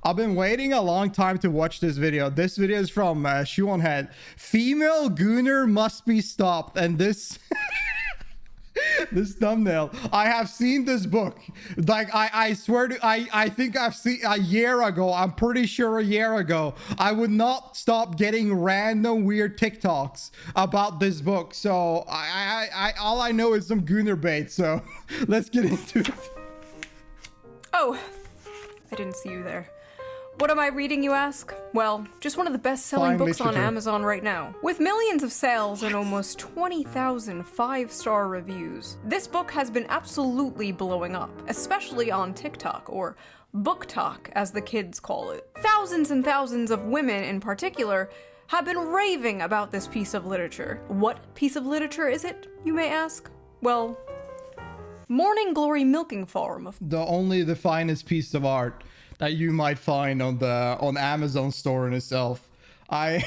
I've been waiting a long time to watch this video. This video is from Shoe0nHead. Female Gooner must be stopped. And this... this thumbnail, I have seen this book. Like, I swear to, I think I've seen a year ago. I'm pretty sure a year ago. I would not stop getting random weird TikToks about this book. So all I know is some Gooner bait. So let's get into it. Oh, I didn't see you there. What am I reading, you ask? Well, just one of the best-selling books on Amazon right now. With millions of sales and almost 20,000 5-star reviews, this book has been absolutely blowing up, especially on TikTok, or BookTok, as the kids call it. Thousands and thousands of women, in particular, have been raving about this piece of literature. What piece of literature is it, you may ask? Well, Morning Glory Milking Farm. The finest piece of art that you might find on Amazon store in itself. I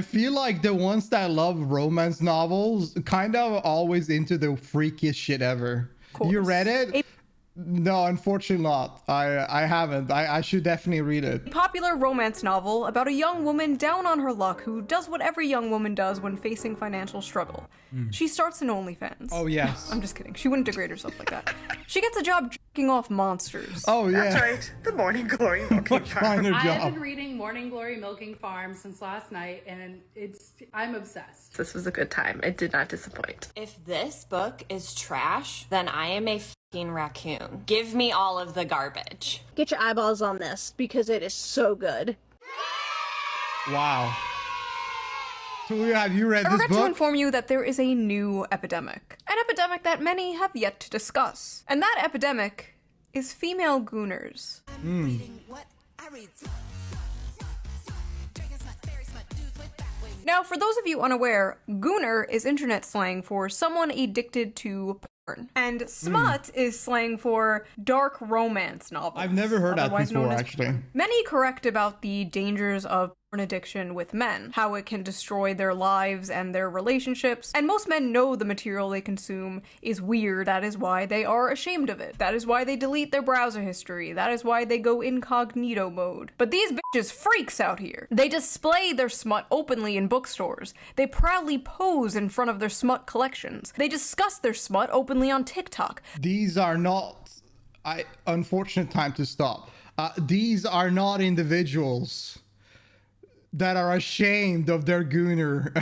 feel like the ones that love romance novels kind of always into the freakiest shit ever. You read it? No, unfortunately not. I haven't. I should definitely read it. A popular romance novel about a young woman down on her luck who does what every young woman does when facing financial struggle. She starts an OnlyFans. Oh, yes. I'm just kidding. She wouldn't degrade herself like that. She gets a job jerking off monsters. Oh, yeah. That's right. The Morning Glory Milking Farm. I have been reading Morning Glory Milking Farm since last night, and I'm obsessed. This was a good time. It did not disappoint. If this book is trash, then I am a fucking raccoon. Give me all of the garbage. Get your eyeballs on this because it is so good. Wow. So have you read this book? I regret to inform you that there is a new epidemic. An epidemic that many have yet to discuss. And that epidemic is female Gooners. Now, for those of you unaware, Gooner is internet slang for someone addicted to porn. And smut is slang for dark romance novels. I've never heard that before, actually. Many correct about the dangers of porn addiction with men, how it can destroy their lives and their relationships, and most men know the material they consume is weird. That is why they are ashamed of it. That is why they delete their browser history. That is why they go incognito mode. But these bitches freaks out here. They display their smut openly in bookstores. They proudly pose in front of their smut collections. They discuss their smut openly on TikTok. These are not... unfortunate time to stop. These are not individuals that are ashamed of their Gooner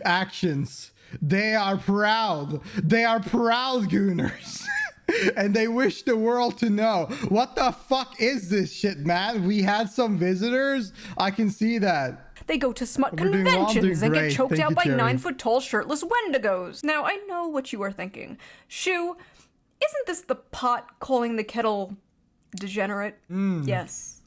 actions. They are proud. They are proud Gooners. And they wish the world to know. What the fuck is this shit, man? We had some visitors. I can see that. They go to smut conventions and get choked out by 9-foot-tall shirtless wendigos. Now, I know what you are thinking. Shoe, isn't this the pot calling the kettle degenerate? Yes.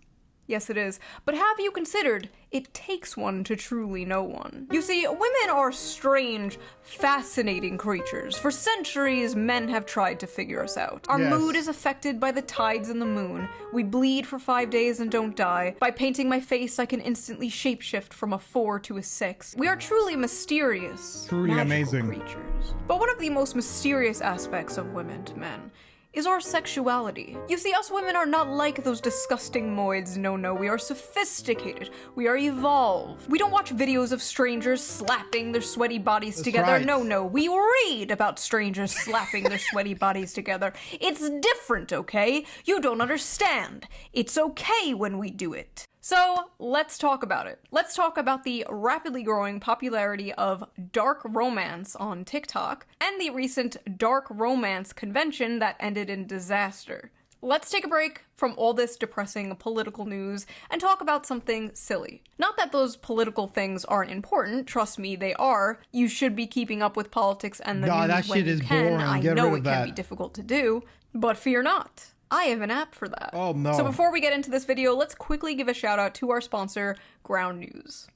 Yes, it is. But have you considered it takes one to truly know one? You see, women are strange, fascinating creatures. For centuries, men have tried to figure us out. Our mood is affected by the tides and the moon. We bleed for 5 days and don't die. By painting my face, I can instantly shapeshift from a 4 to a 6. We are truly mysterious, truly amazing creatures. But one of the most mysterious aspects of women to men is our sexuality. You see, us women are not like those disgusting moids. No, we are sophisticated. We are evolved. We don't watch videos of strangers slapping their sweaty bodies together. Right. No, we read about strangers slapping their sweaty bodies together. It's different, okay? You don't understand. It's okay when we do it. So let's talk about it. Let's talk about the rapidly growing popularity of dark romance on TikTok and the recent dark romance convention that ended in disaster. Let's take a break from all this depressing political news and talk about something silly. Not that those political things aren't important, trust me, they are. You should be keeping up with politics and the news that when shit you is can. boring. I Get know rid it of can that. be difficult to do, but fear not. I have an app for that. Oh no. So before we get into this video, let's quickly give a shout out to our sponsor, Ground News.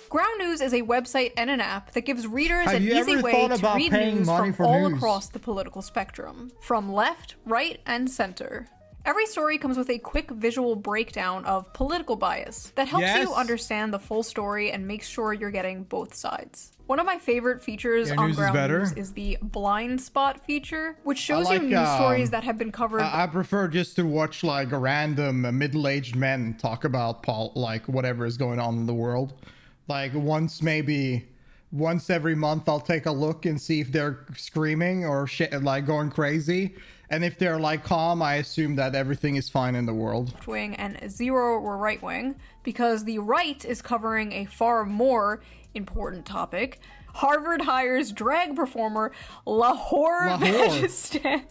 Ground News is a website and an app that gives readers an easy way to read news from all across the political spectrum, from left, right, and center. Every story comes with a quick visual breakdown of political bias that helps you understand the full story and makes sure you're getting both sides. One of my favorite features on Ground News is the blind spot feature, which shows you news stories that have been covered. I prefer just to watch like random middle-aged men talk about like whatever is going on in the world. Like once every month I'll take a look and see if they're screaming or shit, like going crazy. And if they're like calm, I assume that everything is fine in the world. Left wing and 0 were right wing, because the right is covering a far more important topic. Harvard hires drag performer Lahore Vagistan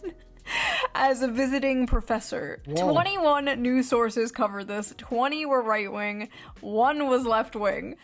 as a visiting professor. Whoa. 21 news sources covered this. 20 were right wing, 1 was left wing.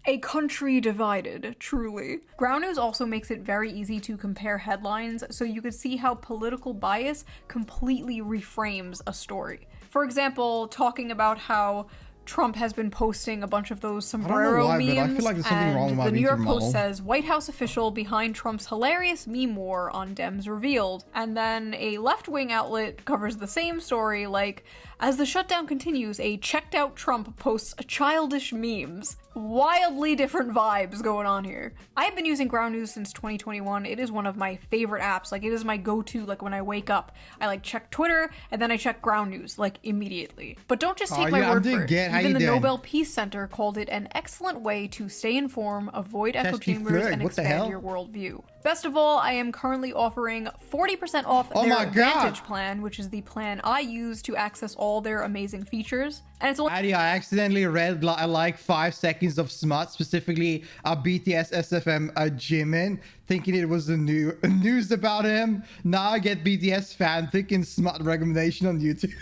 A country divided, truly. Ground News also makes it very easy to compare headlines, so you could see how political bias completely reframes a story. For example, talking about how Trump has been posting a bunch of those sombrero memes, but I feel like there's something wrong with my the New York model. Post says, White House official behind Trump's hilarious meme war on Dems revealed. And then a left-wing outlet covers the same story, like, as the shutdown continues, a checked-out Trump posts childish memes. Wildly different vibes going on here. I've been using Ground News since 2021. It is one of my favorite apps. Like, it is my go-to, like, when I wake up. I, like, check Twitter, and then I check Ground News, like, immediately. But don't just take my word for it. Even the Nobel Peace Center called it an excellent way to stay informed, avoid echo chambers, and expand your worldview. Best of all, I am currently offering 40% off their Advantage plan, which is the plan I use to access all their amazing features. And it's only I accidentally read like 5 seconds of smut, specifically a BTS SFM Jimin, thinking it was the news about him. Now I get BTS fanfic and smut recommendation on YouTube.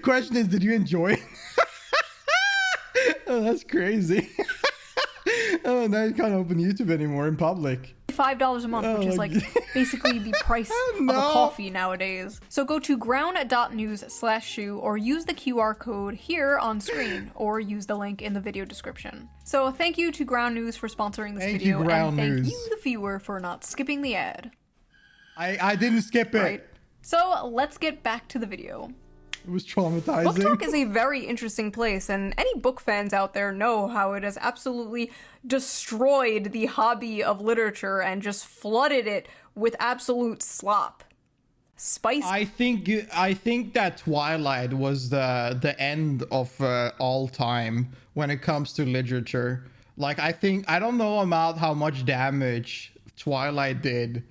Question is, did you enjoy it? Oh, that's crazy. Oh, now you can't open YouTube anymore in public. $5 a month, which is like basically the price of a coffee nowadays. So go to ground.news/shoe or use the QR code here on screen or use the link in the video description. So thank you to Ground News for sponsoring this video, and thank you, the viewer, for not skipping the ad. I didn't skip it. Right. So let's get back to the video. It was traumatizing. Book Talk is a very interesting place, and any book fans out there know how it has absolutely destroyed the hobby of literature and just flooded it with absolute slop. Spice. I think that Twilight was the end of all time when it comes to literature. Like, I don't know about how much damage Twilight did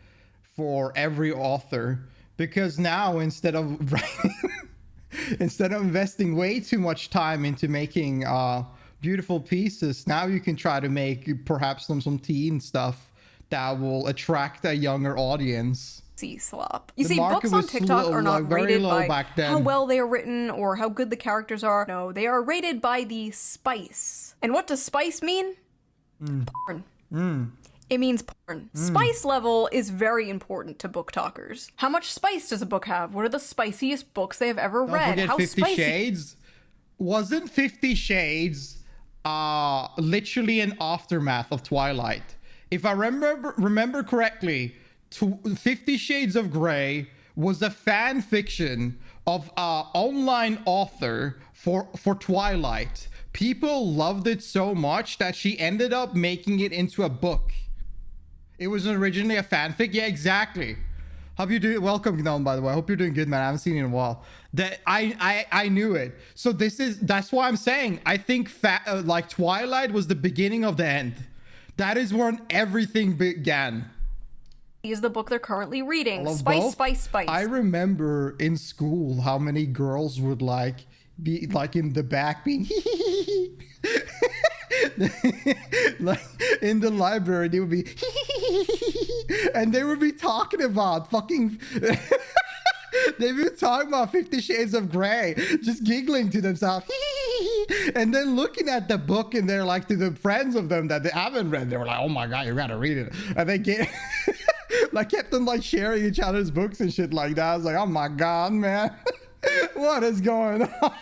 for every author, because now instead of writing instead of investing way too much time into making beautiful pieces, now you can try to make perhaps some teen stuff that will attract a younger audience. Slop. You see, books on TikTok are not rated by how well they are written or how good the characters are. No, they are rated by the spice. And what does spice mean? Porn. It means porn. Spice level is very important to book talkers. How much spice does a book have? What are the spiciest books they have ever read? How 50 Shades? Wasn't 50 Shades literally an aftermath of Twilight? If I remember correctly, 50 Shades of Grey was a fan fiction of an online author for Twilight. People loved it so much that she ended up making it into a book. It was originally a fanfic. Yeah, exactly. Hope you do. Welcome, Gnome, by the way. I hope you're doing good, man. I haven't seen you in a while. That I knew it. So that's why I'm saying I think like Twilight was the beginning of the end. That is when everything began. Is the book they're currently reading. Spice. I remember in school how many girls would be like in the back being like in the library they would be and they would be talking about fucking they've been talking about 50 Shades of Grey, just giggling to themselves and then looking at the book, and they're like, to the friends of them that they haven't read, they were like, oh my god, you gotta read it. And they get like kept on like sharing each other's books and shit like that. I was like, oh my god, man. What is going on?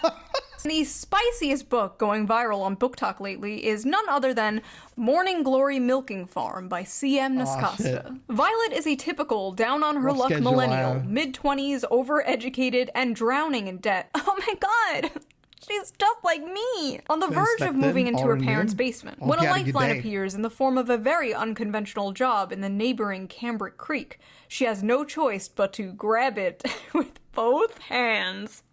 cats. The spiciest book going viral on Book Talk lately is none other than Morning Glory Milking Farm by C.M. Nascasta. Violet is a typical down-on-her-luck millennial, mid-20s, overeducated, and drowning in debt. Oh my god! She's just like me! On the verge of moving into her parents' basement, when a lifeline appears in the form of a very unconventional job in the neighboring Cambric Creek. She has no choice but to grab it with both hands.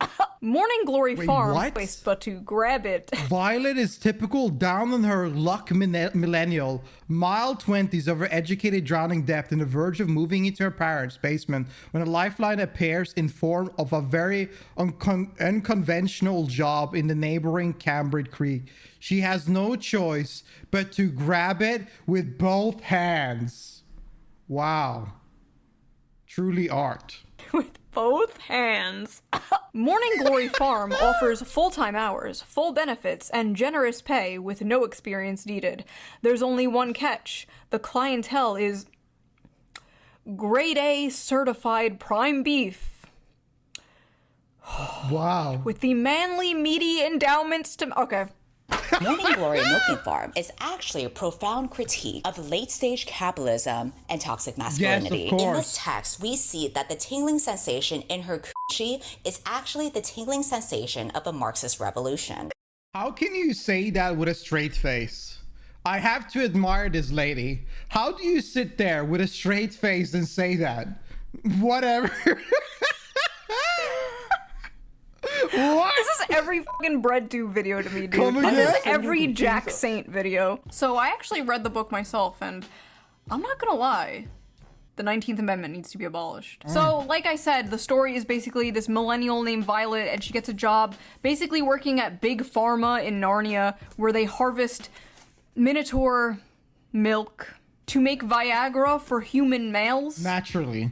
Morning Glory Farm. What? But to grab it. Violet is typical down on her luck millennial, mild 20s, overeducated, drowning depth, on the verge of moving into her parents' basement when a lifeline appears in form of a very unconventional job in the neighboring Cambric Creek. She has no choice but to grab it with both hands. Wow. Truly art. With both hands. Morning Glory Farm offers full-time hours, full benefits, and generous pay with no experience needed. There's only one catch. The clientele is grade A certified prime beef. Wow. With the manly, meaty endowments to... Okay. Morning Glory Milking Farm is actually a profound critique of late-stage capitalism and toxic masculinity. Yes, of course. In this text, we see that the tingling sensation in her coochie is actually the tingling sensation of a Marxist revolution. How can you say that with a straight face? I have to admire this lady. How do you sit there with a straight face and say that? Whatever. What? This is every fucking breadtube video to me, dude. Come This again? is every Jack Saint video. So I actually read the book myself, and I'm not gonna lie. The 19th Amendment needs to be abolished. So, like I said, the story is basically this millennial named Violet, and she gets a job basically working at Big Pharma in Narnia, where they harvest Minotaur milk to make Viagra for human males. Naturally.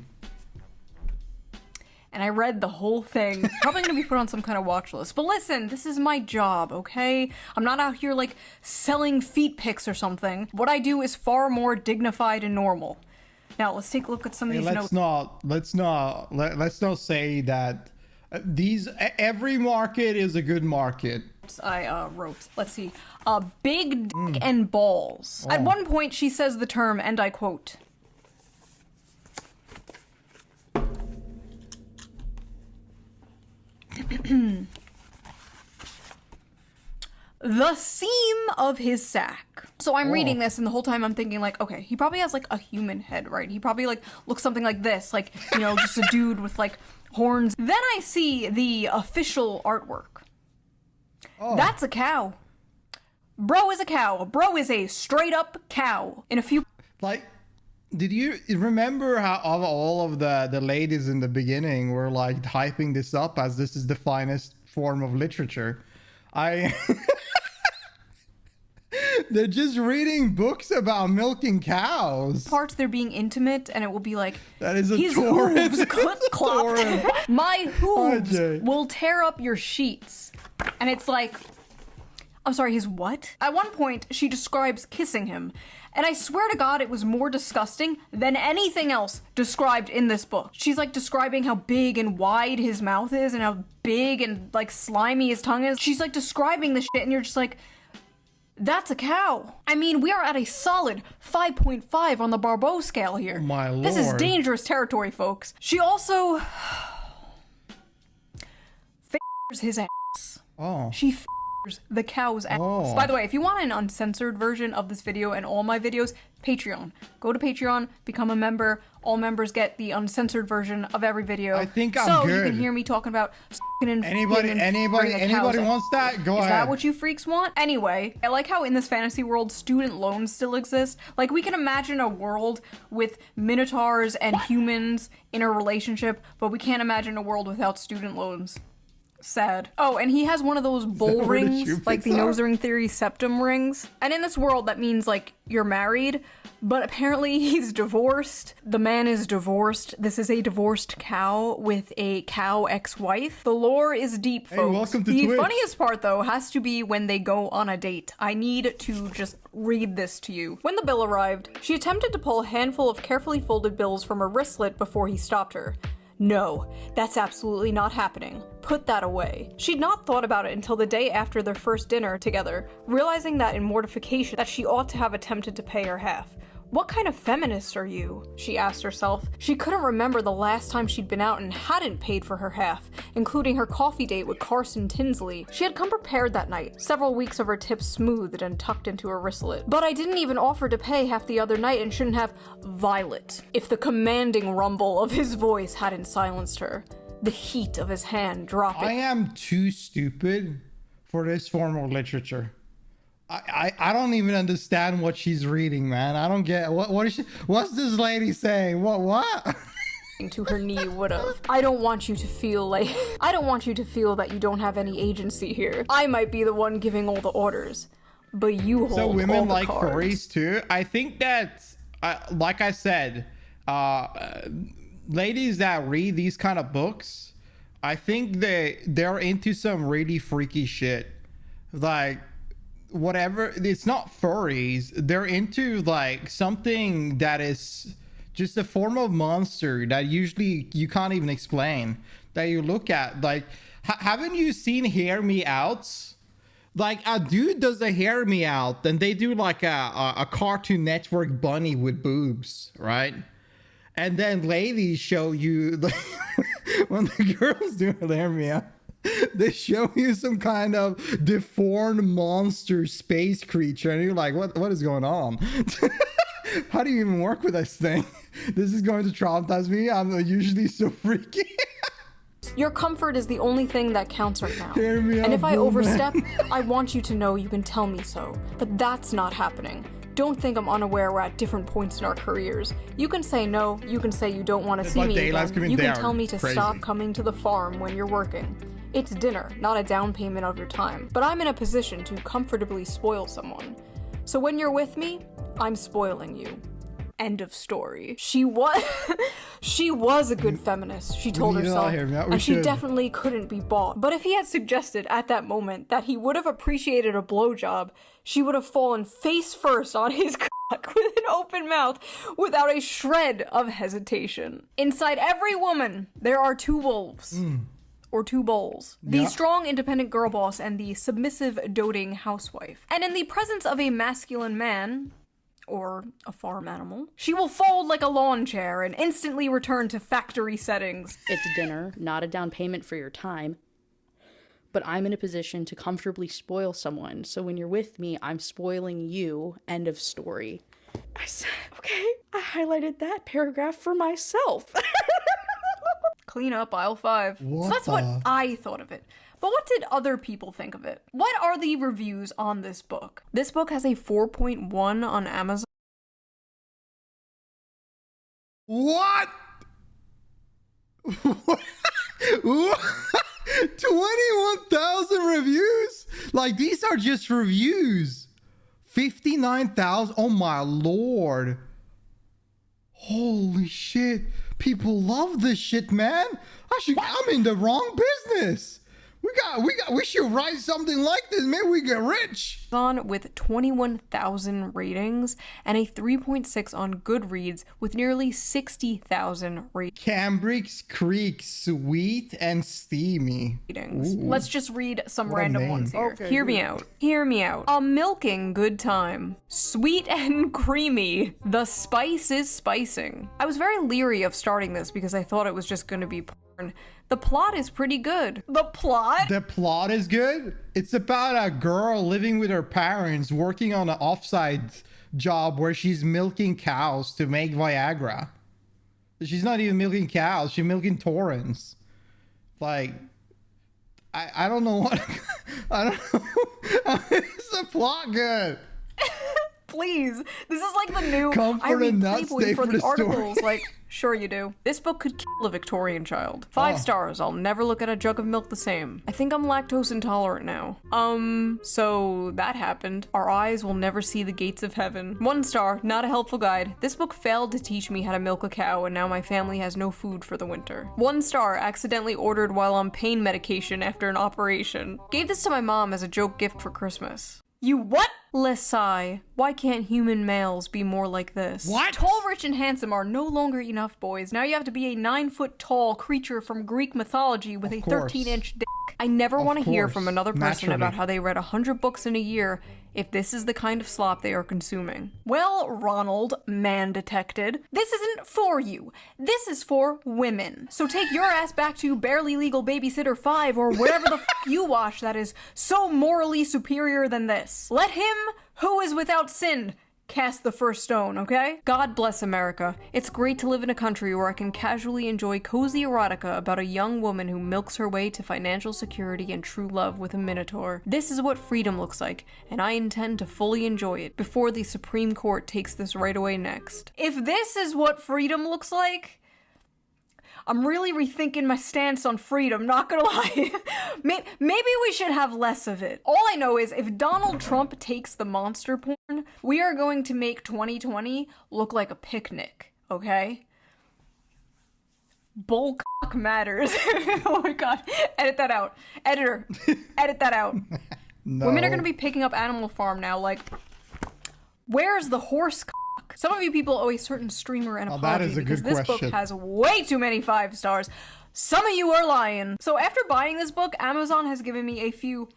And I read the whole thing. Probably gonna be put on some kind of watch list. But listen, this is my job, okay? I'm not out here like selling feet pics or something. What I do is far more dignified and normal. Now let's take a look at some of these notes. Let's not say that every market is a good market. I wrote, let's see, big dick and balls. At one point she says the term, and I quote, the seam of his sack. So I'm reading this, and the whole time I'm thinking like, okay, he probably has like a human head, right? He probably like looks something like this, like, you know, just a dude with like horns. Then I see the official artwork. That's a cow. Bro is a cow. Bro is a straight up cow. In a few... Like, did you remember how all of the ladies in the beginning were like hyping this up as this is the finest form of literature? They're just reading books about milking cows. Parts they're being intimate, and it will be like, that is a his torrent. hooves clip-clopped. My hooves RJ. will tear up your sheets. And it's like, I'm sorry, his what? At one point, she describes kissing him. And I swear to God, it was more disgusting than anything else described in this book. She's like describing how big and wide his mouth is and how big and like slimy his tongue is. She's like describing this shit, and you're just like, that's a cow. I mean, we are at a solid 5.5 on the Barbeau scale here. My lord. This is dangerous territory, folks. She also f***ers his ass. Oh. She f***ers the cow's ass. Oh. By the way, if you want an uncensored version of this video and all my videos, Patreon. Go to Patreon, become a member. All members get the uncensored version of every video. I think I'm so good. you can hear me talking about Anybody wants that? Go ahead. Is that what you freaks want? Anyway, I like how in this fantasy world, student loans still exist. Like, we can imagine a world with minotaurs and humans in a relationship, but we can't imagine a world without student loans. Sad. Oh, and he has one of those bull rings, like the nose ring theory septum rings. And in this world, that means, like, you're married, but apparently he's divorced. The man is divorced. This is a divorced cow with a cow ex-wife. The lore is deep, folks. Hey, welcome to the Twitch. funniest part, though, has to be when they go on a date. I need to just read this to you. When the bill arrived, she attempted to pull a handful of carefully folded bills from her wristlet before he stopped her. No, that's absolutely not happening. Put that away. She'd not thought about it until the day after their first dinner together, realizing that in mortification that she ought to have attempted to pay her half. What kind of feminist are you? She asked herself. She couldn't remember the last time she'd been out and hadn't paid for her half, including her coffee date with Carson Tinsley. She had come prepared that night, several weeks of her tips smoothed and tucked into her wristlet. But I didn't even offer to pay half the other night and shouldn't have. Violet. If the commanding rumble of his voice hadn't silenced her, the heat of his hand dropping. I am too stupid for this form of literature. I don't even understand what she's reading, man. I don't get what is she, what's this lady saying? What? To her knee would have. I don't want you to feel that you don't have any agency here. I might be the one giving all the orders, but you hold So all women the like cards. furries too. I think that, like I said, ladies that read these kind of books, I think they're into some really freaky shit. Like, whatever, it's not furries, they're into like something that is just a form of monster that usually you can't even explain, that you look at. Like, haven't you seen Hear Me Outs? Like, a dude does a Hear Me Out and they do like a Cartoon Network bunny with boobs, right? And then ladies show you like, when the girls do a Hear Me Out, they show you some kind of deformed monster space creature and you're like, what is going on? How do you even work with this thing? This is going to traumatize me. I'm usually so freaky. Your comfort is the only thing that counts right now. Hear me And out, if I woman. overstep, I want you to know you can tell me so. But that's not happening. Don't think I'm unaware we're at different points in our careers. You can say no, you can say you don't want to see But me daylight's again. coming You can down. tell me to Crazy. stop coming to the farm when you're working. It's dinner, not a down payment of your time. But I'm in a position to comfortably spoil someone. So when you're with me, I'm spoiling you. End of story. She was a good feminist, she told need to herself, hear that. We and she should. definitely couldn't be bought. But if he had suggested at that moment that he would have appreciated a blowjob, she would have fallen face first on his cock with an open mouth without a shred of hesitation. Inside every woman, there are two wolves. Or two bowls. The Yeah. strong, independent girl boss and the submissive, doting housewife. And in the presence of a masculine man, or a farm animal, she will fold like a lawn chair and instantly return to factory settings. It's dinner, not a down payment for your time. But I'm in a position to comfortably spoil someone, so when you're with me, I'm spoiling you. End of story. I said, okay, I highlighted that paragraph for myself. Clean up aisle 5. What So that's what the- I thought of it. But what did other people think of it? What are the reviews on this book? This book has a 4.1 on Amazon. What? 21,000 reviews? Like, these are just reviews. 59,000. Oh my lord. Holy shit. People love this shit, man. I'm in the wrong business. We should write something like this. Maybe we get rich. On with 21,000 ratings and a 3.6 on Goodreads with nearly 60,000 Cambrics Creek, sweet and steamy. ratings. Ooh. Let's just read some What a random name. ones here. Okay, Hear me out. Hear me out. A milking good time. Sweet and creamy. The spice is spicing. I was very leery of starting this because I thought it was just going to be porn. The plot is pretty good. The plot? The plot is good. It's about a girl living with her parents working on an offsite job where she's milking cows to make Viagra. She's not even milking cows, she's milking torrents. Like, I don't know what I don't know. Is the plot good? Please. This is like the new Comfort I read and not Playboy stay for for the the story. articles. Like, sure you do. This book could kill a Victorian child. 5 stars. I'll never look at a jug of milk the same. I think I'm lactose intolerant now. So that happened. Our eyes will never see the gates of heaven. 1 star. Not a helpful guide. This book failed to teach me how to milk a cow, and now my family has no food for the winter. 1 star. Accidentally ordered while on pain medication after an operation. Gave this to my mom as a joke gift for Christmas. You what? Lesai, why can't human males be more like this? What? Tall, rich, and handsome are no longer enough, boys. Now you have to be a 9-foot-tall creature from Greek mythology with a 13-inch dick. I never want to hear from another person about how they read 100 books in a year if this is the kind of slop they are consuming. Well, Ronald, man detected, this isn't for you. This is for women. So take your ass back to Barely Legal Babysitter 5 or whatever the f you watch that is so morally superior than this. Let him who is without sin cast the first stone, okay? God bless America. It's great to live in a country where I can casually enjoy cozy erotica about a young woman who milks her way to financial security and true love with a minotaur. This is what freedom looks like, and I intend to fully enjoy it before the Supreme Court takes this right away next. If this is what freedom looks like, I'm really rethinking my stance on freedom, not gonna lie. Maybe we should have less of it. All I know is if Donald Trump takes the monster porn, we are going to make 2020 look like a picnic, okay? Bullcock matters. Oh my god. Edit that out. Editor, edit that out. No. Women are gonna be picking up Animal Farm now, like, where's the horse cock? Some of you people owe a certain streamer an apology because this book has way too many 5 stars. Some of you are lying. So after buying this book, Amazon has given me a few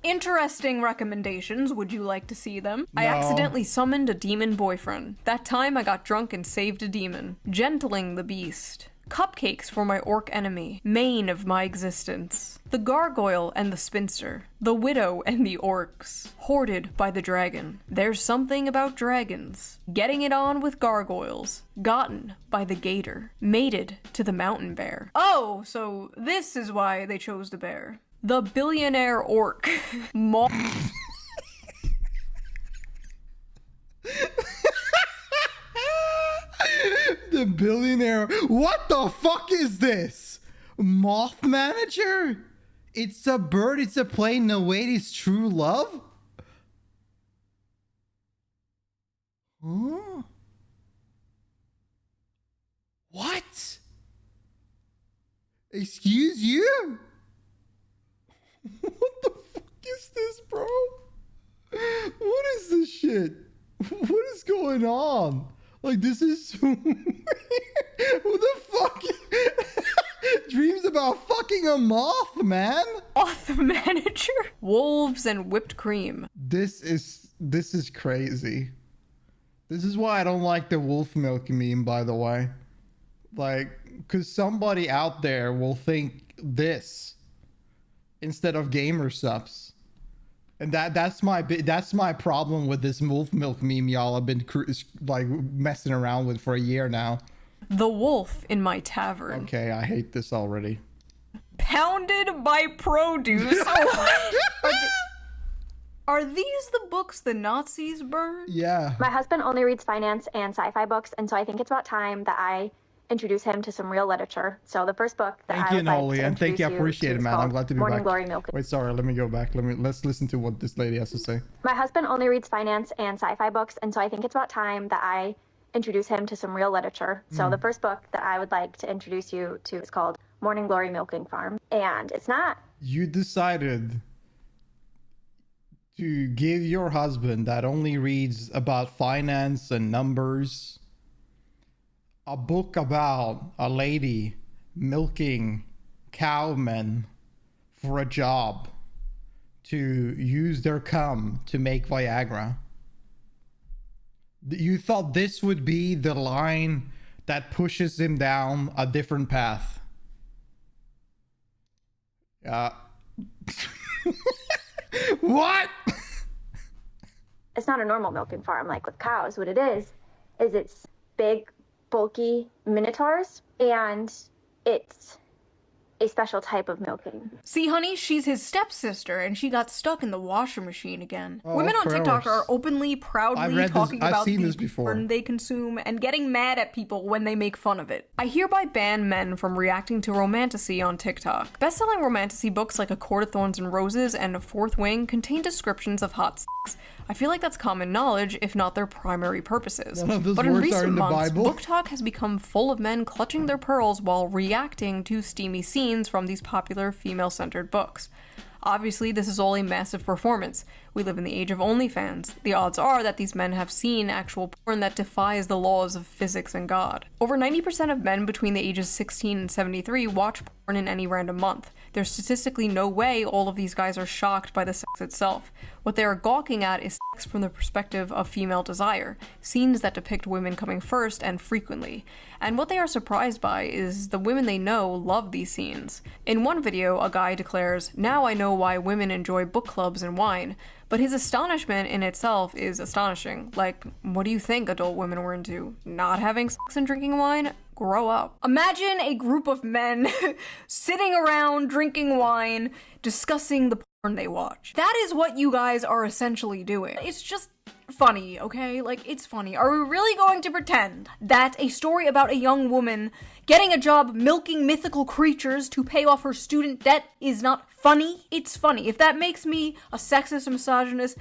interesting recommendations. Would you like to see them? No. I accidentally summoned a demon boyfriend. That time I got drunk and saved a demon. Gentling the beast. Cupcakes for my orc enemy, mane of my existence. The gargoyle and the spinster. The widow and the orcs. Hoarded by the dragon. There's something about dragons. Getting it on with gargoyles. Gotten by the gator. Mated to the mountain bear. Oh, so this is why they chose the bear. The billionaire orc. The billionaire. What the fuck is this? Moth manager? It's a bird. It's a plane. No wait, it's true love? Huh? What? Excuse you? What the fuck is this, bro? What is this shit? What is going on? Like, this is so weird. Who the fuck? Dreams about fucking a moth, man. Moth manager. Wolves and whipped cream. This is crazy. This is why I don't like the wolf milk meme, by the way. Like, because somebody out there will think this instead of gamer subs. And that's my problem with this wolf milk meme y'all have been like messing around with for a year now. The wolf in my tavern. Okay, I hate this already. Pounded by produce. Are these the books the Nazis burned? Yeah. My husband only reads finance and sci-fi books, and so I think it's about time that I introduce him to some real literature. So the first book that I would like to introduce thank you, I appreciate it, man. I'm glad to be Morning back. Glory Milk. Wait, sorry, let me go back. Let's listen to what this lady has to say. My husband only reads finance and sci-fi books, and so I think it's about time that I introduce him to some real literature. So the first book that I would like to introduce you to is called Morning Glory Milking Farm, and it's not. You decided to give your husband that only reads about finance and numbers a book about a lady milking cowmen for a job to use their cum to make Viagra. You thought this would be the line that pushes him down a different path. What? It's not a normal milking farm like with cows. What it is it's big, bulky minotaurs, and it's a special type of milking. See, honey, she's his stepsister, and she got stuck in the washer machine again. Oh, Women on TikTok are openly, proudly talking about the porn they consume and getting mad at people when they make fun of it. I hereby ban men from reacting to romantasy on TikTok. Best-selling romantasy books like A Court of Thorns and Roses and A Fourth Wing contain descriptions of hot sex. I feel like that's common knowledge, if not their primary purposes. But in recent months, book talk has become full of men clutching their pearls while reacting to steamy scenes from these popular female-centered books. Obviously, this is all a massive performance, We live in the age of OnlyFans. The odds are that these men have seen actual porn that defies the laws of physics and God. Over 90% of men between the ages 16 and 73 watch porn in any random month. There's statistically no way all of these guys are shocked by the sex itself. What they are gawking at is sex from the perspective of female desire, scenes that depict women coming first and frequently. And what they are surprised by is the women they know love these scenes. In one video, a guy declares, "Now I know why women enjoy book clubs and wine." But his astonishment in itself is astonishing. Like, what do you think adult women were into? Not having sex and drinking wine? Grow up. Imagine a group of men sitting around drinking wine, discussing the porn they watch. That is what you guys are essentially doing. It's just funny, okay? Like, it's funny. Are we really going to pretend that a story about a young woman getting a job milking mythical creatures to pay off her student debt is not funny? It's funny. If that makes me a sexist and misogynist,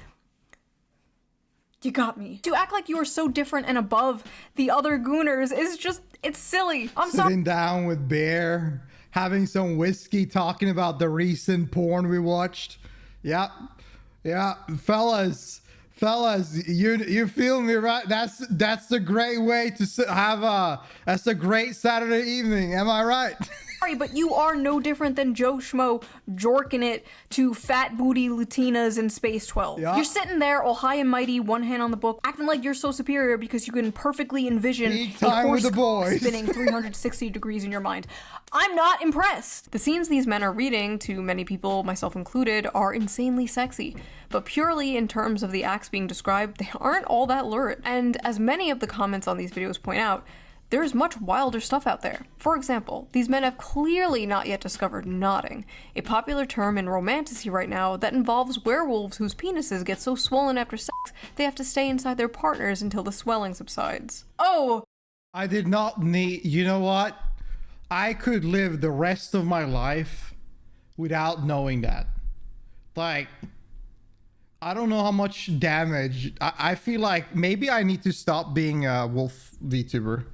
you got me. To act like you are so different and above the other Gooners is just, it's silly. I'm sorry. Sitting down with beer, having some whiskey, talking about the recent porn we watched. Yeah, fellas, you feel me, right? That's a great way to have that's a great Saturday evening. Am I right? Sorry, but you are no different than Joe Schmo jorking it to fat booty Latinas in Space 12. Yeah. You're sitting there all high and mighty, one hand on the book, acting like you're so superior because you can perfectly envision Peak a time with horse the boys. spinning 360 degrees in your mind. I'm not impressed. The scenes these men are reading, to many people, myself included, are insanely sexy. But purely in terms of the acts being described, they aren't all that lurid. And as many of the comments on these videos point out, there's much wilder stuff out there. For example, these men have clearly not yet discovered knotting, a popular term in romantasy right now that involves werewolves whose penises get so swollen after sex they have to stay inside their partners until the swelling subsides. Oh! I did not need, you know what? I could live the rest of my life without knowing that. Like, I don't know how much damage. I feel like maybe I need to stop being a wolf VTuber.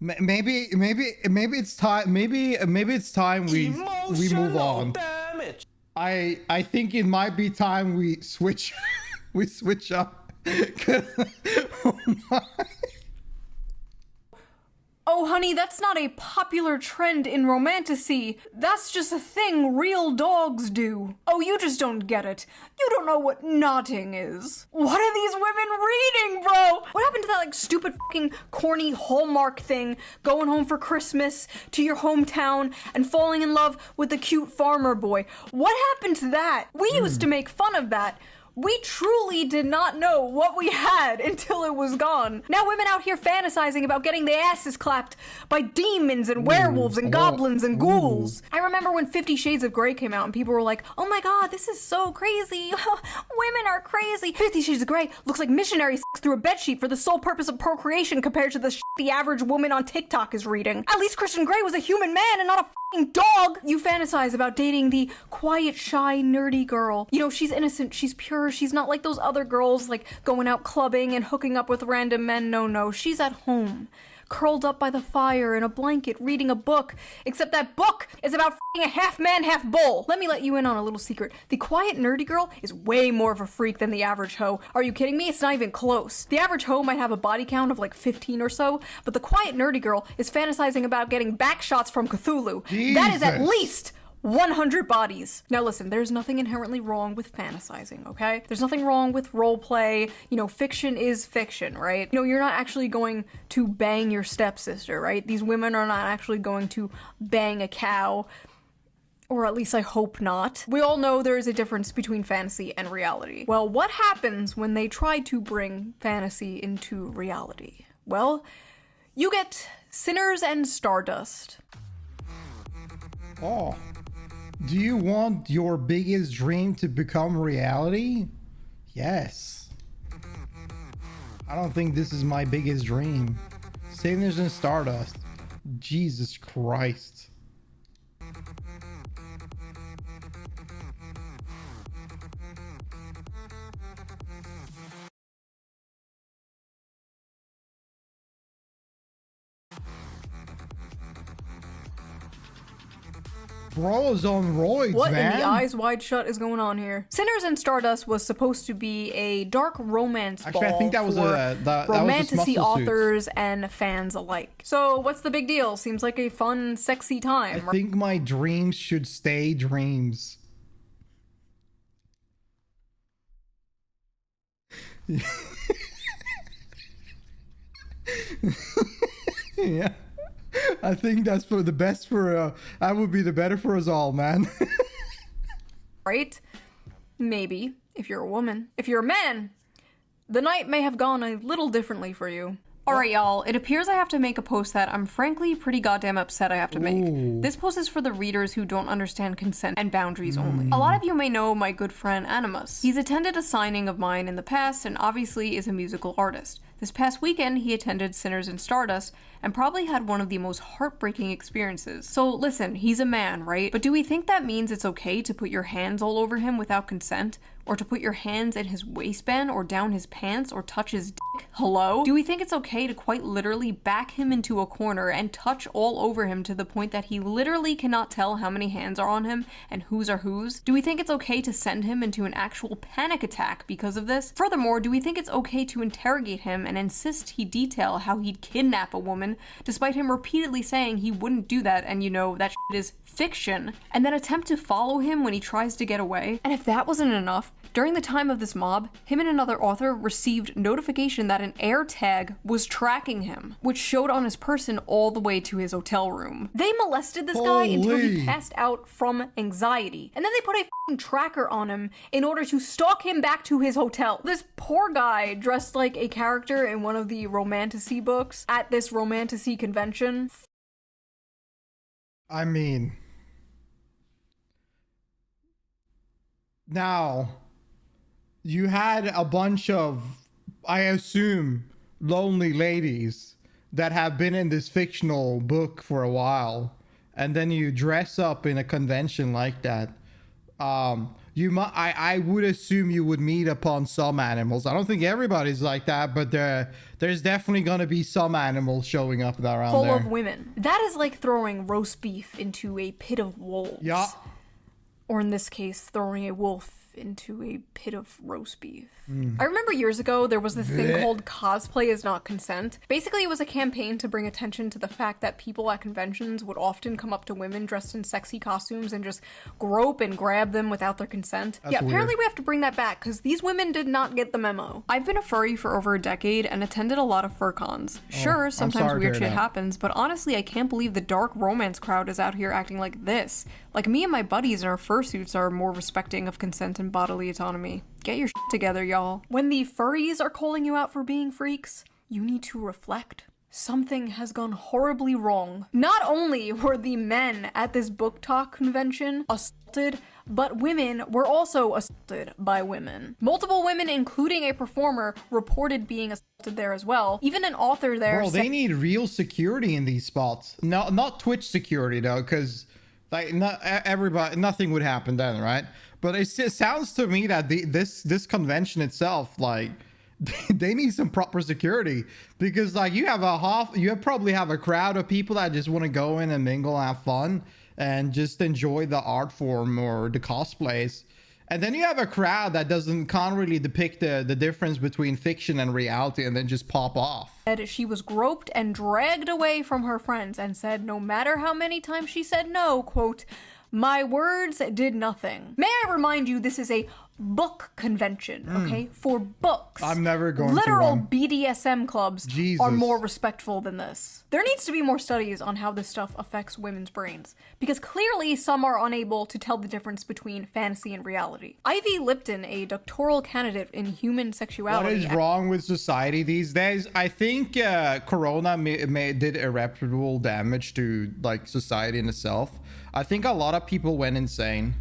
Maybe it's time. Maybe it's time we move on. Damage. I think it might be time we switch up. Oh my. Oh honey, that's not a popular trend in romantasy. That's just a thing real dogs do. Oh, you just don't get it. You don't know what knotting is. What are these women reading, bro? What happened to that like stupid fucking corny Hallmark thing, going home for Christmas to your hometown and falling in love with the cute farmer boy? What happened to that? We used to make fun of that. We truly did not know what we had until it was gone. Now women out here fantasizing about getting their asses clapped by demons and werewolves and goblins and ghouls. I remember when 50 Shades of Grey came out and people were like, oh my god, this is so crazy. Women are crazy. 50 Shades of Grey looks like missionary sex through a bedsheet for the sole purpose of procreation compared to the shit the average woman on TikTok is reading. At least Christian Grey was a human man and not a fucking dog. You fantasize about dating the quiet, shy, nerdy girl. You know, she's innocent, she's pure, she's not like those other girls, like going out clubbing and hooking up with random men. No, she's at home, curled up by the fire in a blanket, reading a book, except that book is about f***ing a half man, half bull. Let me let you in on a little secret. The quiet, nerdy girl is way more of a freak than the average hoe. Are you kidding me? It's not even close. The average hoe might have a body count of like 15 or so, but the quiet, nerdy girl is fantasizing about getting back shots from Cthulhu. Jesus. That is at least 100 bodies. Now listen, there's nothing inherently wrong with fantasizing, okay? There's nothing wrong with role play. You know, fiction is fiction, right? You know, you're not actually going to bang your stepsister, right? These women are not actually going to bang a cow. Or at least I hope not. We all know there is a difference between fantasy and reality. Well, what happens when they try to bring fantasy into reality? Well, you get Sinners and Stardust. Oh. Do you want your biggest dream to become reality? Yes. I don't think this is my biggest dream. Sinners and Stardust. Jesus Christ. Bro's on roids, What man. in the eyes wide shut is going on here? Sinners in Stardust was supposed to be a dark romance ball I think that was for romantasy muscle authors and fans alike. So what's the big deal? Seems like a fun, sexy time. I think my dreams should stay dreams. Yeah, I think that's for the best for that would be the better for us all, man. Right? Maybe, if you're a woman. If you're a man, the night may have gone a little differently for you. Alright, y'all, it appears I have to make a post that I'm frankly pretty goddamn upset I have to make. Ooh. This post is for the readers who don't understand consent and boundaries only. A lot of you may know my good friend Animus. He's attended a signing of mine in the past and obviously is a musical artist. This past weekend, he attended Sinners in Stardust and probably had one of the most heartbreaking experiences. So listen, he's a man, right? But do we think that means it's okay to put your hands all over him without consent? Or to put your hands in his waistband or down his pants or touch his dick? Hello? Do we think it's okay to quite literally back him into a corner and touch all over him to the point that he literally cannot tell how many hands are on him and whose are whose? Do we think it's okay to send him into an actual panic attack because of this? Furthermore, do we think it's okay to interrogate him and insist he detail how he'd kidnap a woman despite him repeatedly saying he wouldn't do that and you know that shit is fiction, and then attempt to follow him when he tries to get away? And if that wasn't enough, during the time of this mob, him and another author received notification that an air tag was tracking him, which showed on his person all the way to his hotel room. They molested this guy until he passed out from anxiety, and then they put a f***ing tracker on him in order to stalk him back to his hotel. This poor guy, dressed like a character in one of the romantasy books at this romantasy convention. I mean, now, you had a bunch of, I assume, lonely ladies that have been in this fictional book for a while, and then you dress up in a convention like that. I would assume you would meet upon some animals. I don't think everybody's like that, but there's definitely gonna be some animals showing up around full there. of women. That is like throwing roast beef into a pit of wolves. Yeah. Or in this case, throwing a wolf into a pit of roast beef. I remember years ago there was this thing called cosplay is not consent. Basically, it was a campaign to bring attention to the fact that people at conventions would often come up to women dressed in sexy costumes and just grope and grab them without their consent. That's yeah, apparently weird. we have to bring that back because these women did not get the memo. I've been a furry for over a decade and attended a lot of fur cons. Sure, sometimes sorry to weird hear shit that. happens, but honestly, I can't believe the dark romance crowd is out here acting like this. Like, me and my buddies in our fursuits are more respecting of consent and bodily autonomy. Get your shit together, y'all. When the furries are calling you out for being freaks, you need to reflect. Something has gone horribly wrong. Not only were the men at this book talk convention assaulted, but women were also assaulted by women. Multiple women, including a performer, reported being assaulted there as well. Even an author there Bro, they need real security in these spots. No, not Twitch security though, because like nothing would happen then, right? But it sounds to me that this convention itself, like, they need some proper security, because like you probably have a crowd of people that just want to go in and mingle, have fun, and just enjoy the art form or the cosplays. And then you have a crowd that can't really depict the difference between fiction and reality, and then just pop off. She was groped and dragged away from her friends and said no matter how many times she said no, quote, "My words did nothing." May I remind you, this is a book convention, okay? For books. I'm never going to Literal one. BDSM clubs Jesus. are more respectful than this. There needs to be more studies on how this stuff affects women's brains, because clearly some are unable to tell the difference between fantasy and reality. Ivy Lipton, a doctoral candidate in human sexuality. What is wrong with society these days? I think Corona did irreparable damage to like society in itself. I think a lot of people went insane.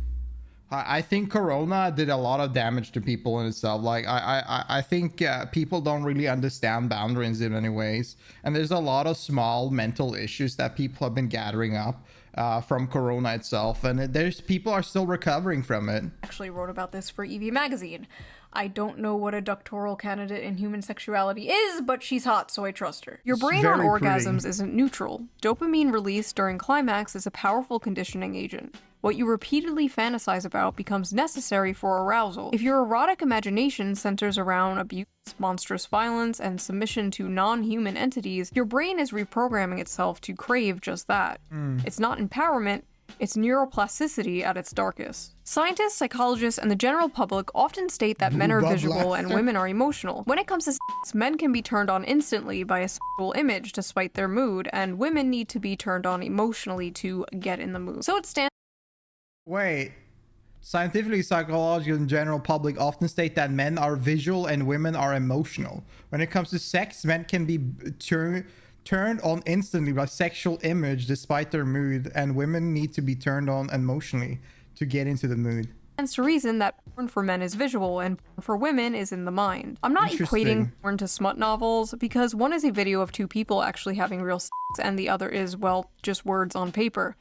I think Corona did a lot of damage to people in itself. Like I think people don't really understand boundaries in many ways, and there's a lot of small mental issues that people have been gathering up, from Corona itself, and there's people are still recovering from it. Actually wrote about this for EV magazine. I don't know what a doctoral candidate in human sexuality is, but she's hot, so I trust her. Your brain on orgasms isn't neutral. Dopamine release during climax is a powerful conditioning agent. What you repeatedly fantasize about becomes necessary for arousal. If your erotic imagination centers around abuse, monstrous violence, and submission to non-human entities, your brain is reprogramming itself to crave just that. It's not empowerment, it's neuroplasticity at its darkest. Scientists, psychologists, and the general public often state that men are visual and women are emotional. When it comes to sex, men can be turned on instantly by a sexual image to spite their mood, and women need to be turned on emotionally to get in the mood. So it stands. Wait. Scientifically, psychologists, and general public often state that men are visual and women are emotional. When it comes to sex, men can be turned on instantly by sexual image despite their mood, and women need to be turned on emotionally to get into the mood. Stands to reason that porn for men is visual and porn for women is in the mind. I'm not equating porn to smut novels, because one is a video of two people actually having real sex and the other is, well, just words on paper.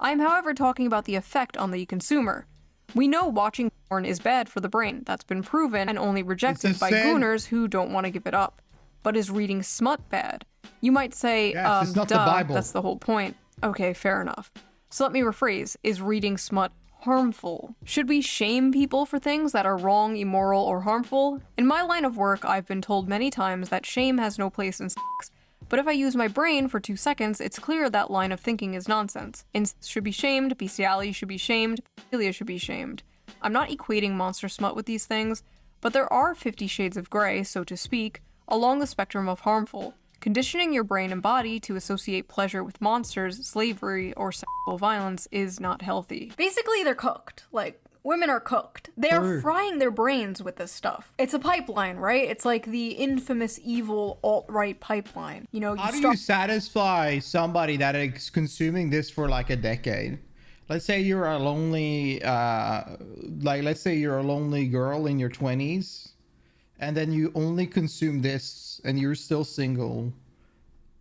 I am, however, talking about the effect on the consumer. We know watching porn is bad for the brain. That's been proven and only rejected by Gooners who don't want to give it up. But is reading smut bad? You might say, yes, it's not the Bible. That's the whole point. Okay, fair enough. So let me rephrase. Is reading smut harmful? Should we shame people for things that are wrong, immoral, or harmful? In my line of work, I've been told many times that shame has no place in sex. But if I use my brain for 2 seconds, it's clear that line of thinking is nonsense. Incest should be shamed, bestiality should be shamed, pedophilia should be shamed. I'm not equating monster smut with these things, but there are 50 shades of gray, so to speak, along the spectrum of harmful. Conditioning your brain and body to associate pleasure with monsters, slavery, or sexual violence is not healthy. Basically, they're cooked. Like, women are cooked. They are frying their brains with this stuff. It's a pipeline, right? It's like the infamous evil alt-right pipeline. You know, how do you satisfy somebody that is consuming this for like a decade? Let's say you're a lonely, let's say you're a lonely girl in your 20s, and then you only consume this, and you're still single,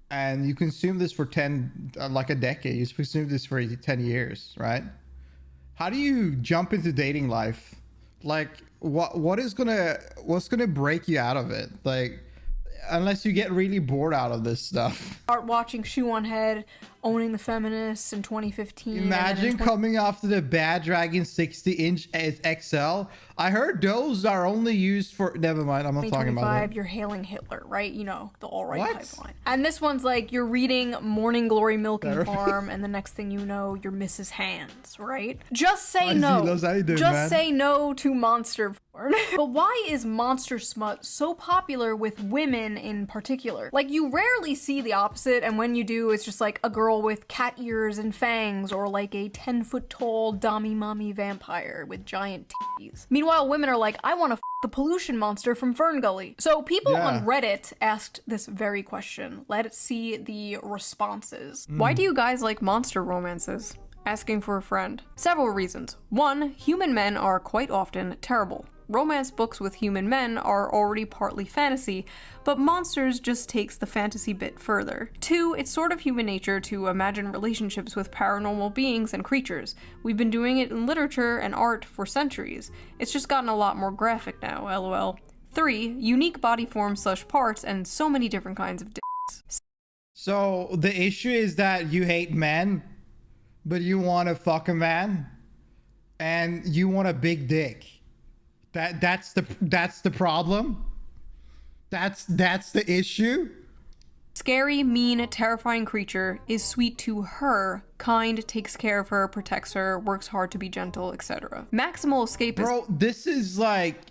and you consume this for like a decade. You consume this for 10 years, right? How do you jump into dating life? Like, what's gonna break you out of it? Like, unless you get really bored out of this stuff. Start watching Shoe0nHead, owning the feminists in 2015. Imagine coming after the Bad Dragon 60-inch XL. I heard those are only used for... Never mind, I'm not talking about that. You're hailing Hitler, right? You know, the alt-right pipeline. And this one's like, you're reading Morning Glory Milking Farm, and the next thing you know, you're Mrs. Hands, right? Just say no. Just say no to monster porn. But why is monster smut so popular with women in particular? Like, you rarely see the opposite, and when you do, it's just like a girl with cat ears and fangs, or like a 10-foot-tall dommy-mommy vampire with giant titties. Meanwhile, women are like, I want to f the pollution monster from Fern Gully. So people on Reddit asked this very question. Let's see the responses. Why do you guys like monster romances? Asking for a friend. Several reasons. 1, human men are quite often terrible. Romance books with human men are already partly fantasy, but monsters just takes the fantasy bit further. 2, it's sort of human nature to imagine relationships with paranormal beings and creatures. We've been doing it in literature and art for centuries. It's just gotten a lot more graphic now, lol. 3, unique body forms / parts and so many different kinds of dicks. So the issue is that you hate men, but you want to fuck a man, and you want a big dick. That's the problem. That's the issue. Scary, mean, terrifying creature is sweet to her, kind, takes care of her, protects her, works hard to be gentle, etc. Maximal escapism. Bro, this is like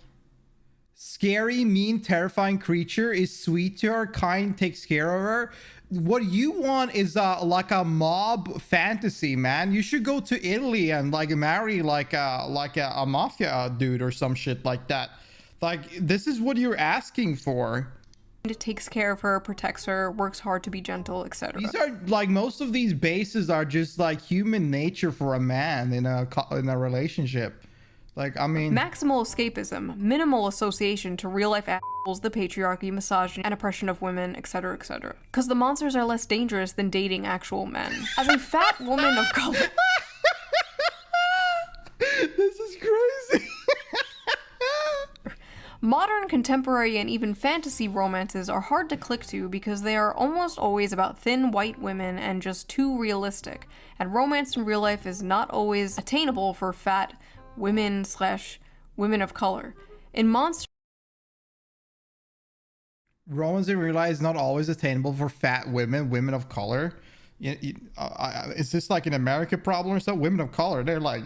scary, mean, terrifying creature is sweet to her, kind, takes care of her. What you want is like a mob fantasy, man. You should go to Italy and like marry like a mafia dude or some shit like that. Like, this is what you're asking for. It takes care of her, protects her, works hard to be gentle, etc. These are like, most of these bases are just like human nature for a man in a relationship. Like, I mean, maximal escapism, minimal association to real life assholes, the patriarchy, misogyny, and oppression of women, etc., etc. Because the monsters are less dangerous than dating actual men. As a fat woman of color. This is crazy. Modern, contemporary, and even fantasy romances are hard to click to because they are almost always about thin white women and just too realistic, and romance in real life is not always attainable for fat women/women of color. In Monster, romance in real life is not always attainable for fat women of color. Is this like an American problem or something? Women of color, they're like,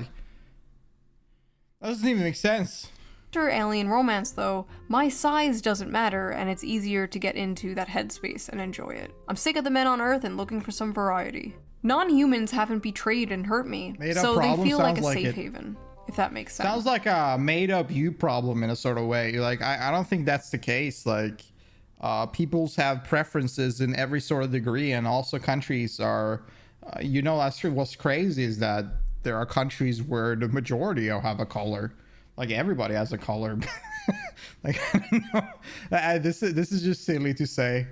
that doesn't even make sense. Alien romance, though, my size doesn't matter, and it's easier to get into that headspace and enjoy it. I'm sick of the men on Earth and looking for some variety. Non-humans haven't betrayed and hurt me, so they feel like a safe haven, if that makes sense. Sounds like a made-up you problem in a sort of way. Like, I don't think that's the case. Like, peoples have preferences in every sort of degree, and also countries are, that's what's crazy is that there are countries where the majority have a color. Like, everybody has a color. Like, I don't know. This is just silly to say.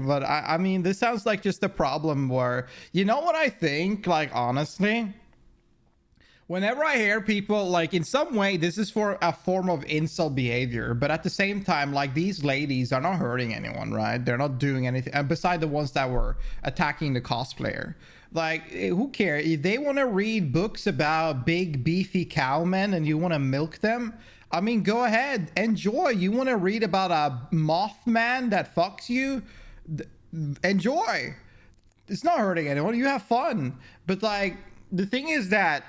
But I mean, this sounds like just a problem where, you know what I think? Like, honestly, whenever I hear people, like, in some way, this is for a form of insult behavior. But at the same time, like, these ladies are not hurting anyone, right? They're not doing anything. And beside the ones that were attacking the cosplayer. Like, who cares? If they want to read books about big, beefy cowmen and you want to milk them, I mean, go ahead. Enjoy. You want to read about a Mothman that fucks you? Enjoy. It's not hurting anyone. You have fun. But, like, the thing is that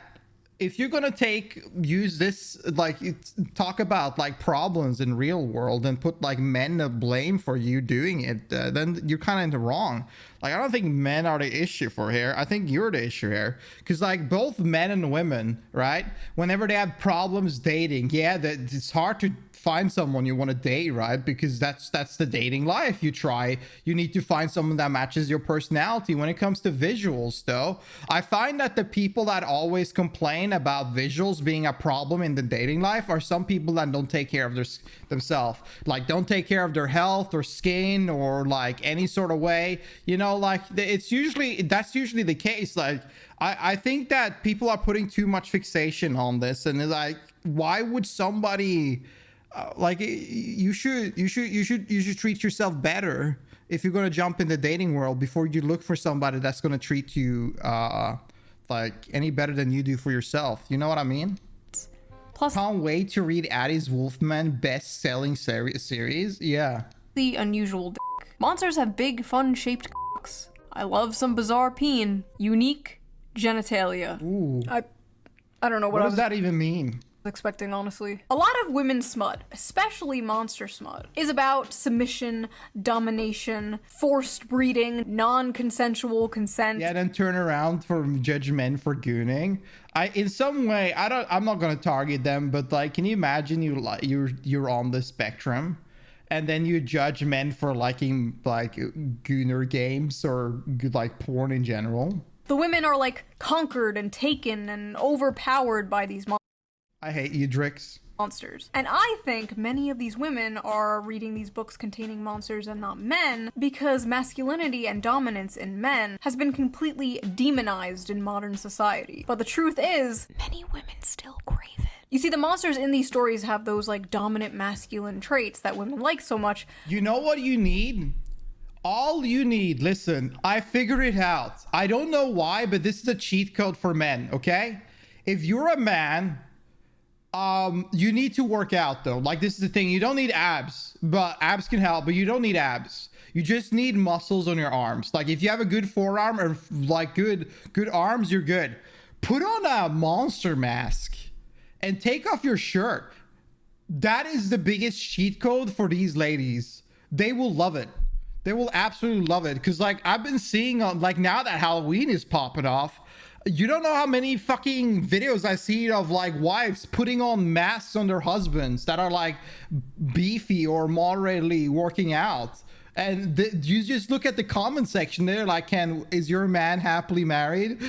if you're gonna use this, like, talk about like problems in real world and put like men to blame for you doing it, then you're kind of in the wrong. Like, I don't think men are the issue for here. I think you're the issue here, because like both men and women, right, whenever they have problems dating, yeah, that it's hard to find someone you want to date, right? Because that's the dating life. You need to find someone that matches your personality. When it comes to visuals, though, I find that the people that always complain about visuals being a problem in the dating life are some people that don't take care of themselves, like don't take care of their health or skin or like any sort of way, like that's usually the case. Like, I think that people are putting too much fixation on this, and it's like, why would somebody like, you should treat yourself better if you're going to jump in the dating world before you look for somebody that's going to treat you like any better than you do for yourself. You know what I mean? Plus, can't wait to read Addie's Wolfman best-selling series. Yeah. The unusual dick. Monsters have big, fun-shaped cocks. I love some bizarre peen. Unique genitalia. Ooh. I don't know what does that even mean? Expecting, honestly. A lot of women's smut, especially monster smut, is about submission, domination, forced breeding, non-consensual consent. Yeah, then turn around for judge men for gooning. In some way, I'm not gonna target them, but like, can you imagine you're on the spectrum, and then you judge men for liking like gooner games or like porn in general? The women are like conquered and taken and overpowered by these monsters. I hate you, Drix. Monsters. And I think many of these women are reading these books containing monsters and not men because masculinity and dominance in men has been completely demonized in modern society. But the truth is, many women still crave it. You see, the monsters in these stories have those like dominant masculine traits that women like so much. You know what you need? All you need, listen, I figured it out. I don't know why, but this is a cheat code for men, okay? If you're a man, you need to work out though. Like, this is the thing, you don't need abs, but abs can help, but you don't need abs. You just need muscles on your arms. Like, if you have a good forearm or like good arms, you're good. Put on a monster mask and take off your shirt. That is the biggest cheat code for these ladies. They will love it. They will absolutely love it. Because like, I've been seeing like, now that Halloween is popping off, you don't know how many fucking videos I see of like wives putting on masks on their husbands that are like beefy or moderately working out. And you just look at the comment section there, like, is your man happily married?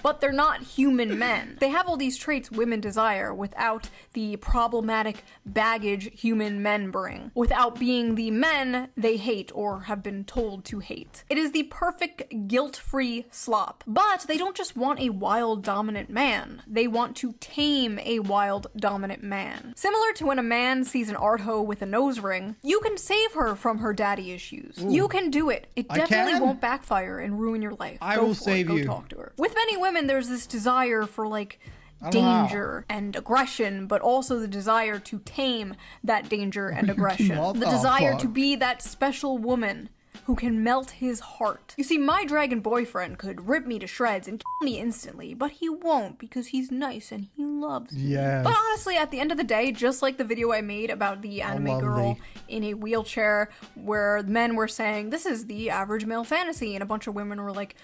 but they're not human men. They have all these traits women desire without the problematic baggage human men bring, without being the men they hate or have been told to hate. It is the perfect guilt-free slop. But they don't just want a wild dominant man, they want to tame a wild dominant man. Similar to when a man sees an art hoe with a nose ring, you can save her from her daddy issues. Ooh. You can do it. It definitely won't backfire and ruin your life. I will save you. Go talk to her. With many women, there's this desire for like danger and aggression, but also the desire to tame that danger and aggression. The desire to be that special woman who can melt his heart. You see, my dragon boyfriend could rip me to shreds and kill me instantly, but he won't because he's nice and he loves me. Yes. But honestly, at the end of the day, just like the video I made about the anime girl in a wheelchair where men were saying, this is the average male fantasy, and a bunch of women were like,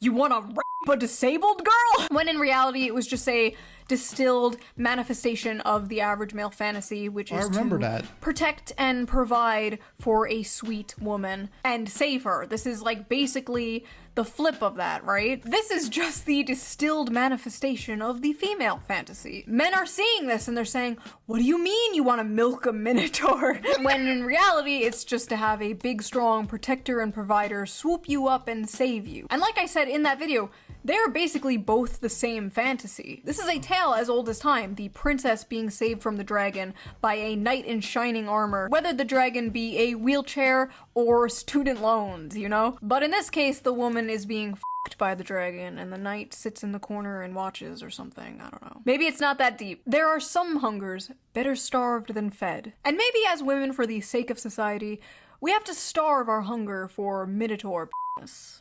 you wanna rape a disabled girl? When in reality, it was just a distilled manifestation of the average male fantasy, which is to protect and provide for a sweet woman and save her. This is like basically the flip of that, right? This is just the distilled manifestation of the female fantasy. Men are seeing this and they're saying, what do you mean you want to milk a minotaur? When in reality, it's just to have a big, strong protector and provider swoop you up and save you. And like I said in that video, they're basically both the same fantasy. This is a tale as old as time, the princess being saved from the dragon by a knight in shining armor, whether the dragon be a wheelchair or student loans, you know? But in this case, the woman is being f***ed by the dragon and the knight sits in the corner and watches or something, I don't know. Maybe it's not that deep. There are some hungers better starved than fed. And maybe as women, for the sake of society, we have to starve our hunger for minotaur p***ness.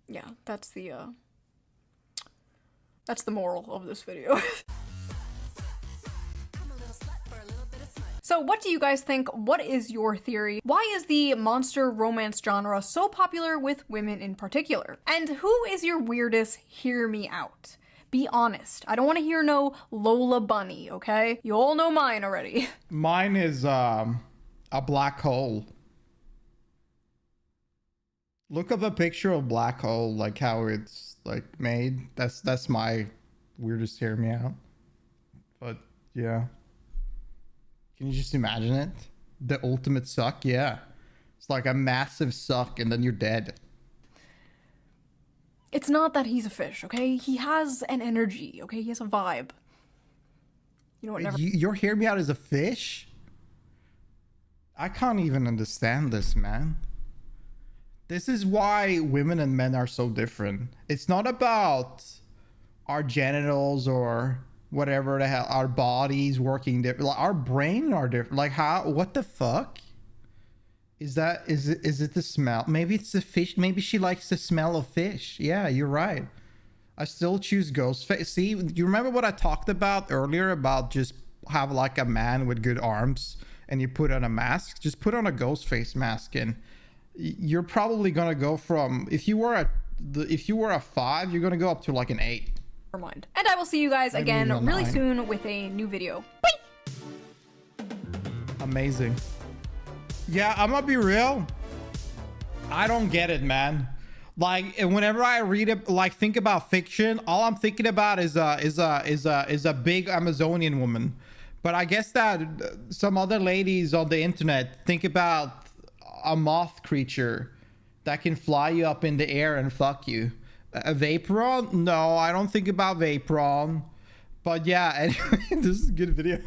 Yeah, that's the moral of this video. So what do you guys think? What is your theory? Why is the monster romance genre so popular with women in particular? And who is your weirdest hear me out? Be honest. I don't want to hear no Lola Bunny, okay? You all know mine already. Mine is a black hole. Look up a picture of black hole, like how it's like made. That's my weirdest hear me out. But yeah. Can you just imagine it? The ultimate suck? Yeah. It's like a massive suck and then you're dead. It's not that he's a fish, okay? He has an energy, okay? He has a vibe. You know what? Never. Your hear me out is a fish? I can't even understand this, man. This is why women and men are so different. It's not about our genitals or whatever the hell, our bodies working different. Like, our brain are different. Like how? What the fuck? Is it the smell? Maybe it's the fish. Maybe she likes the smell of fish. Yeah, you're right. I still choose ghost face. See, you remember what I talked about earlier about just have like a man with good arms and you put on a mask? Just put on a ghost face mask and you're probably gonna go from, if you were a 5, you're gonna go up to like an 8. Never mind. And I will see you guys again really soon with a new video. Bye! Amazing. Yeah, I'm gonna be real. I don't get it, man. Like, whenever I read it, like think about fiction, all I'm thinking about is a big Amazonian woman. But I guess that some other ladies on the internet think about a moth creature that can fly you up in the air and fuck you. A Vaporon? No, I don't think about Vaporon. But yeah, anyway, this is a good video.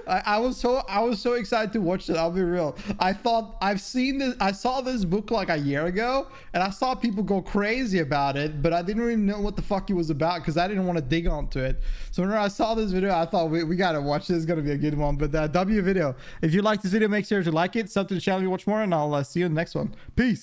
I was so excited to watch it. I'll be real. I saw this book like a year ago and I saw people go crazy about it, but I didn't even know what the fuck it was about because I didn't want to dig onto it. So when I saw this video, I thought we gotta watch this. It's gonna be a good one. But W video. If you like this video, make sure to like it, sub to the channel if you watch more, and I'll see you in the next one. Peace.